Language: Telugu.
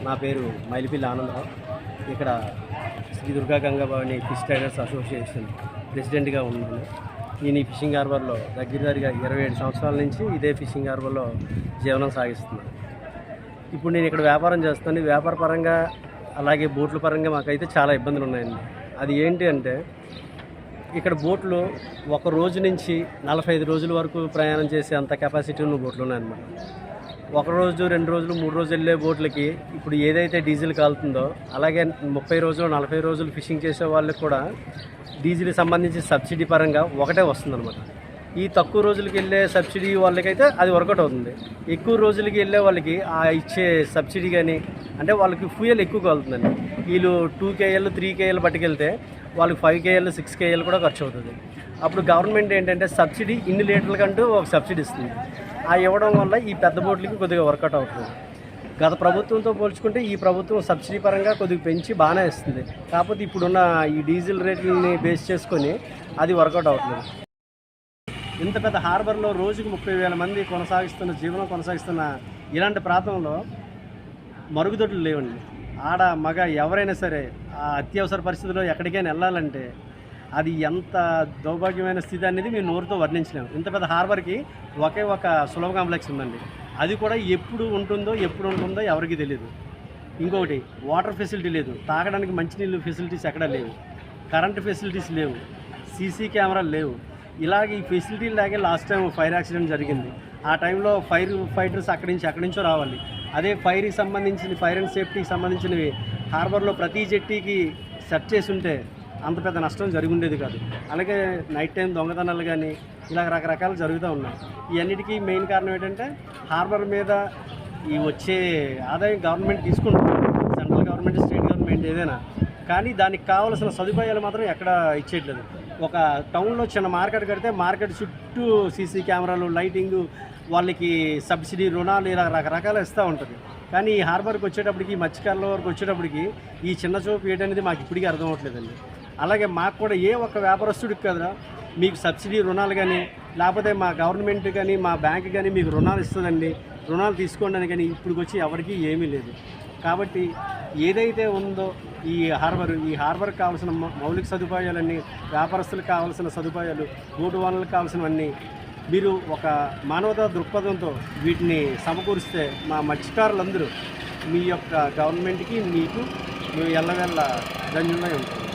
నా పేరు మైలిపిల్లి ఆనందరావు. ఇక్కడ Sri Durga Gangabhavani fish traders association ప్రెసిడెంట్గా ఉన్నాను. నేను ఈ ఫిషింగ్ హార్బర్లో దగ్గరగా 27 సంవత్సరాల నుంచి ఇదే ఫిషింగ్ హార్బర్లో జీవనం సాగిస్తున్నాను. ఇప్పుడు నేను ఇక్కడ వ్యాపారం చేస్తాను. వ్యాపార పరంగా అలాగే బోట్ల పరంగా మాకైతే చాలా ఇబ్బందులు ఉన్నాయండి. అది ఏంటి అంటే ఇక్కడ బోట్లు ఒక రోజు నుంచి 45 రోజుల వరకు ప్రయాణం చేసే అంత కెపాసిటీ ఉన్న బోట్లు ఉన్నాయన్నమాట. ఒక రోజు 2 రోజులు 3 రోజులు వెళ్ళే బోట్లకి ఇప్పుడు ఏదైతే డీజిల్ కాలుతుందో అలాగే 30 రోజులు 40 రోజులు ఫిషింగ్ చేసే వాళ్ళకి కూడా డీజిల్కి సంబంధించి సబ్సిడీ పరంగా ఒకటే వస్తుందన్నమాట. ఈ తక్కువ రోజులకి వెళ్ళే సబ్సిడీ వాళ్ళకైతే అది వర్కౌట్ అవుతుంది. ఎక్కువ రోజులకి వెళ్ళే వాళ్ళకి ఆ ఇచ్చే సబ్సిడీ కానీ అంటే వాళ్ళకి ఫ్యూయల్ ఎక్కువ కాలుతుందండి. వీళ్ళు 2 KL 3 KL పట్టుకెళ్తే వాళ్ళకి 5 KL 6 KL కూడా ఖర్చు అవుతుంది. అప్పుడు గవర్నమెంట్ ఏంటంటే సబ్సిడీ ఇన్ని లీటర్లకంటూ ఒక సబ్సిడీ ఇస్తుంది. ఆ ఇవ్వడం వల్ల ఈ పెద్ద బోట్లకి కొద్దిగా వర్కౌట్ అవుతుంది. గత ప్రభుత్వంతో పోల్చుకుంటే ఈ ప్రభుత్వం సబ్సిడీ పరంగా కొద్దిగా పెంచి బాగానే ఇస్తుంది. కాకపోతే ఇప్పుడున్న ఈ డీజిల్ రేట్లని బేస్ చేసుకొని అది వర్కౌట్ అవుతుంది. ఇంత పెద్ద హార్బర్లో రోజుకు 30,000 మంది జీవనం కొనసాగిస్తున్న ఇలాంటి ప్రాంతంలో మరుగుదొడ్లు లేవండి. ఆడ మగ ఎవరైనా సరే ఆ అత్యవసర పరిస్థితుల్లో ఎక్కడికైనా వెళ్ళాలంటే అది ఎంత దౌర్భాగ్యమైన స్థితి అనేది మేము నోరుతో వర్ణించలేము. ఇంత పెద్ద హార్బర్కి ఒకే ఒక సులభ కాంప్లెక్స్ ఉందండి. అది కూడా ఎప్పుడు ఉంటుందో ఎవరికి తెలియదు. ఇంకొకటి వాటర్ ఫెసిలిటీ లేదు, తాగడానికి మంచినీళ్ళు ఫెసిలిటీస్ ఎక్కడా లేవు, కరెంటు ఫెసిలిటీస్ లేవు, సీసీ కెమెరాలు లేవు. ఇలాగ ఈ ఫెసిలిటీలు లాగే లాస్ట్ టైం ఫైర్ యాక్సిడెంట్ జరిగింది. ఆ టైంలో ఫైర్ ఫైటర్స్ అక్కడి నుంచో రావాలి. అదే ఫైర్కి సంబంధించిన ఫైర్ అండ్ సేఫ్టీకి సంబంధించినవి హార్బర్లో ప్రతి జెట్టీకి సెట్ చేసి ఉంటే అంత పెద్ద నష్టం జరిగి ఉండేది కాదు. అలాగే నైట్ టైం దొంగతనాలు కానీ ఇలా రకరకాలు జరుగుతూ ఉన్నాయి. ఇవన్నిటికీ మెయిన్ కారణం ఏంటంటే హార్బర్ మీద ఈ వచ్చే ఆదాయం గవర్నమెంట్ తీసుకుంటుంది, సెంట్రల్ గవర్నమెంట్ స్టేట్ గవర్నమెంట్ ఏదైనా. కానీ దానికి కావాల్సిన సదుపాయాలు మాత్రం ఎక్కడ ఇచ్చేయట్లేదు. ఒక టౌన్లో చిన్న మార్కెట్ కడితే మార్కెట్ చుట్టూ సీసీ కెమెరాలు, లైటింగు, వాళ్ళకి సబ్సిడీ రుణాలు ఇలా రకరకాలు ఇస్తూ ఉంటుంది. కానీ ఈ హార్బర్కి వచ్చేటప్పటికి మత్స్యకారుల వరకు వచ్చేటప్పటికి ఈ చిన్న చూపు ఏంటనేది మాకు ఇప్పటికీ అర్థం అవ్వట్లేదండి. అలాగే మాకు కూడా ఏ ఒక్క వ్యాపారస్తుడికి కదా మీకు సబ్సిడీ రుణాలు కానీ లేకపోతే మా గవర్నమెంట్ కానీ మా బ్యాంక్ కానీ మీకు రుణాలు ఇస్తుందండి, రుణాలు తీసుకోండి అని కానీ ఇప్పుడు వచ్చి ఎవరికీ ఏమీ లేదు. కాబట్టి ఏదైతే ఉందో ఈ హార్బర్కి కావాల్సిన మౌలిక సదుపాయాలన్నీ, వ్యాపారస్తులకు కావాల్సిన సదుపాయాలు, బోటు ఓనర్లకు కావాల్సినవన్నీ మీరు ఒక మానవతా దృక్పథంతో వీటిని సమకూరిస్తే మా మత్స్యకారులందరూ మీ యొక్క గవర్నమెంట్కి మీకు మేము ఎల్లవెల్ల ధన్యులై ఉంటాం.